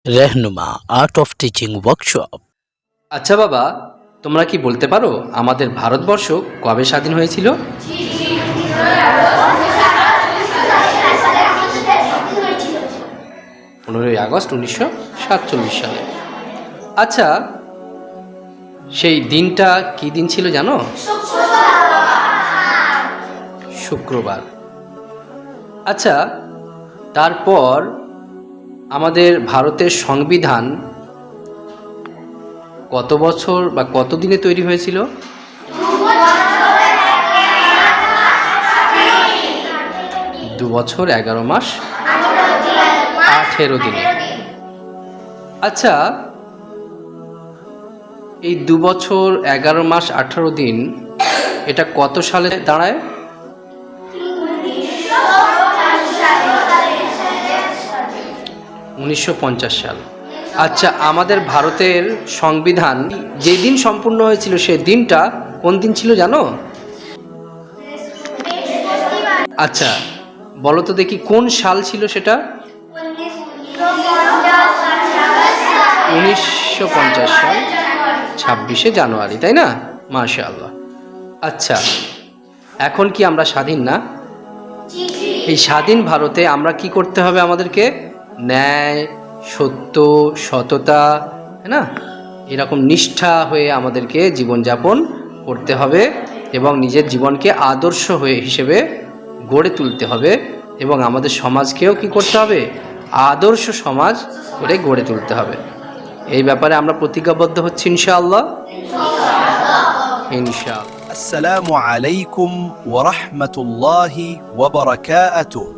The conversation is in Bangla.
रहनुमा आर्ट ऑफ टीचिंग वर्कशॉप। আচ্ছা বাবা, তোমরা কি বলতে পারো আমাদের ভারতবর্ষ কবে স্বাধীন হয়েছিল? 15ই আগস্ট 1947 সালে। আচ্ছা, সেই দিনটা কি দিন ছিল জানো? শুক্রবার। আচ্ছা, তারপর আমাদের ভারতের সংবিধান কত বছর বা কত দিনে তৈরি হয়েছিল? 2 বছর 11 মাস 18 দিনে। আচ্ছা, এই 2 বছর 11 মাস 18 দিন এটা কত সালে দাঁড়ায়? 1950 সাল। আচ্ছা, আমাদের ভারতের সংবিধান যেদিন সম্পূর্ণ হয়েছিল সেই দিনটা কোন দিন ছিল জানো? আচ্ছা, বলো তো দেখি কোন সাল ছিল সেটা? 1950 সাল 26শে জানুয়ারি, তাই না? মাশাআল্লাহ। আচ্ছা, এখন কি আমরা স্বাধীন না? এই স্বাধীন ভারতে আমরা কি করতে হবে? আমাদেরকে ন্যায়, সত্য, সততা, তাই না, এরকম নিষ্ঠা হয়ে আমাদেরকে জীবনযাপন করতে হবে এবং নিজের জীবনকে আদর্শ হিসেবে গড়ে তুলতে হবে এবং আমাদের সমাজকেও কি করতে হবে? আদর্শ সমাজ করে গড়ে তুলতে হবে। এই ব্যাপারে আমরা প্রতিজ্ঞাবদ্ধ হচ্ছি ইনশাআল্লাহ। ইনশাআল্লাহ। السلام عليكم ورحمة الله وبركاته.